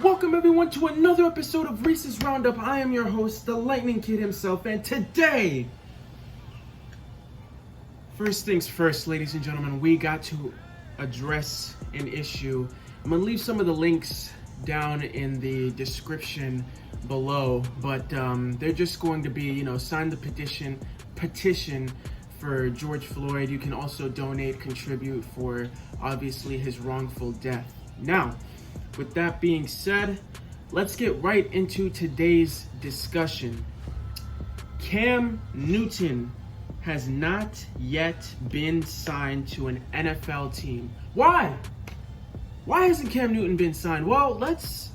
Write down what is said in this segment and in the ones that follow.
Welcome everyone to another episode of Reese's Roundup. I am your host, the Lightning Kid himself, and today, first things first, ladies and gentlemen, we got to address an issue. I'm gonna leave some of the links down in the description below, but they're just going to be, sign the petition for George Floyd. You can also donate, contribute for obviously his wrongful death. Now, with that being said, let's get right into today's discussion. Cam Newton has not yet been signed to an NFL team. Why? Why hasn't Cam Newton been signed? Well, let's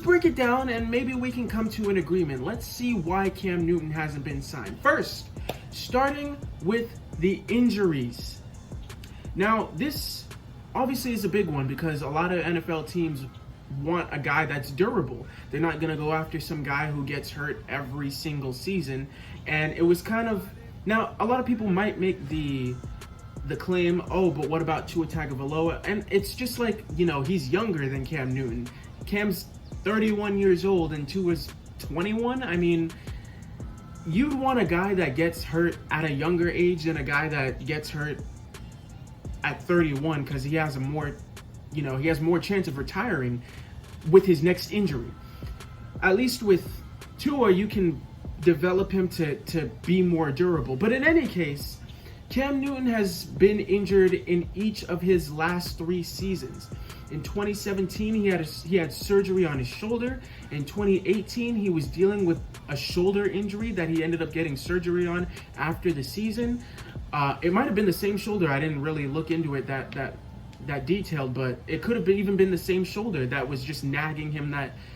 break it down and maybe we can come to an agreement. Let's see why Cam Newton hasn't been signed. First, starting with the injuries. Now, this obviously is a big one because a lot of NFL teams want a guy that's durable. They're not going to go after some guy who gets hurt every single season. And it was kind of, now a lot of people might make the claim, oh, but what about Tua Tagovailoa? And it's just like, he's younger than Cam Newton. Cam's 31 years old and Tua's 21. I mean, you'd want a guy that gets hurt at a younger age than a guy that gets hurt at 31 because he has he has more chance of retiring with his next injury. At least with Tua, you can develop him to be more durable. But in any case, Cam Newton has been injured in each of his last 3 seasons. In 2017, he had surgery on his shoulder. In 2018, he was dealing with a shoulder injury that he ended up getting surgery on after the season. It might have been the same shoulder. I didn't really look into it that detailed, but it could have even been the same shoulder that was just nagging him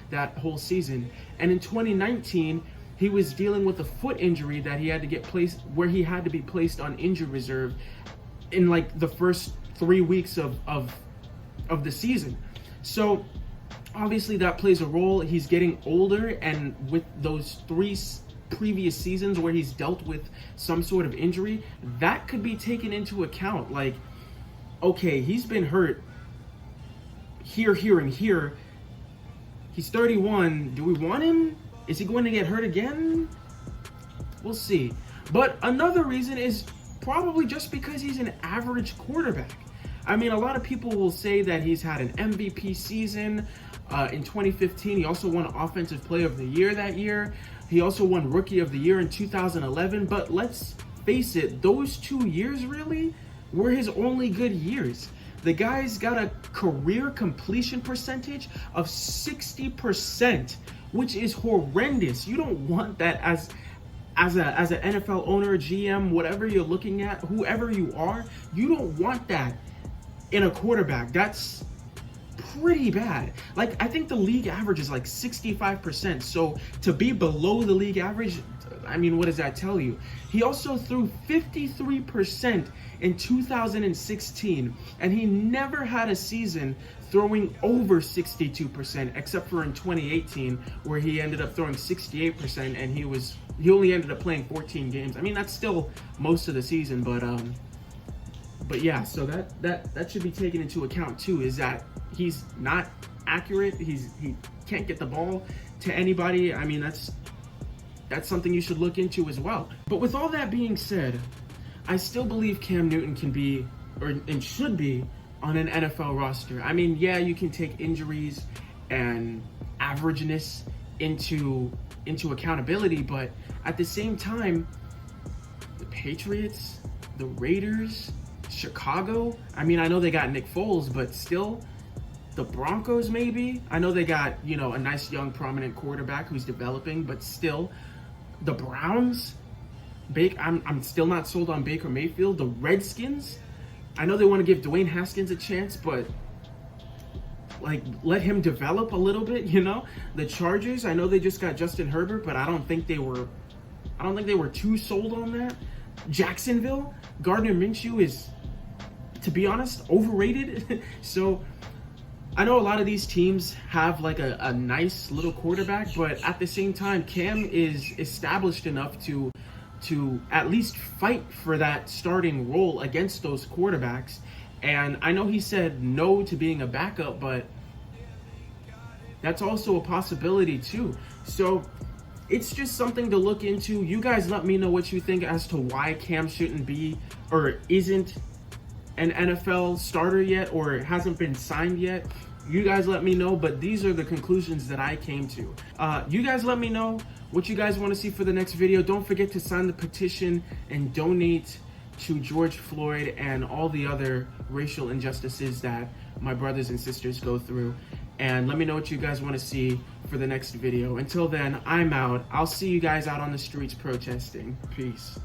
that whole season. And in 2019, he was dealing with a foot injury that he had to get placed, where he had to be placed on injured reserve in like the first 3 weeks of the season. So obviously that plays a role. He's getting older, and with those 3 previous seasons where he's dealt with some sort of injury, that could be taken into account. Like, okay, he's been hurt here, and here. He's 31. Do we want him? Is he going to get hurt again? We'll see. But another reason is probably just because he's an average quarterback. I mean, a lot of people will say that he's had an MVP season. In 2015, he also won Offensive Player of the Year that year. He also won Rookie of the Year in 2011. But let's face it, those 2 years really were his only good years. The guy's got a career completion percentage of 60%, which is horrendous. You don't want that as an NFL owner, GM, whatever you're looking at, whoever you are. You don't want that in a quarterback. That's pretty bad. Like, I think the league average is like 65%. So to be below the league average, I mean, what does that tell you? He also threw 53% in 2016, and he never had a season throwing over 62%, except for in 2018, where he ended up throwing 68%, and he only ended up playing 14 games. I mean, that's still most of the season, but yeah, so that should be taken into account too, is that he's not accurate. He can't get the ball to anybody. I mean, that's something you should look into as well. But with all that being said, I still believe Cam Newton can be, and should be, on an NFL roster. I mean, yeah, you can take injuries and averageness into accountability, but at the same time, the Patriots, the Raiders, Chicago, I mean, I know they got Nick Foles, but still, the Broncos maybe. I know they got, a nice young prominent quarterback who's developing, but still, the Browns, I'm still not sold on Baker Mayfield. The Redskins, I know they want to give Dwayne Haskins a chance, but like, let him develop a little bit, The Chargers, I know they just got Justin Herbert, but I don't think they were too sold on that. Jacksonville, Gardner Minshew is, to be honest, overrated. So I know a lot of these teams have like a nice little quarterback, but at the same time, Cam is established enough to at least fight for that starting role against those quarterbacks. And I know he said no to being a backup, but That's also a possibility too. So it's just something to look into. You guys let me know what you think as to why Cam shouldn't be or isn't an NFL starter yet, or hasn't been signed yet. You guys let me know, but these are the conclusions that I came to. You guys let me know what you guys want to see for the next video. Don't forget to sign the petition and donate to George Floyd and all the other racial injustices that my brothers and sisters go through. And let me know what you guys want to see for the next video. Until then, I'm out. I'll see you guys out on the streets protesting. Peace.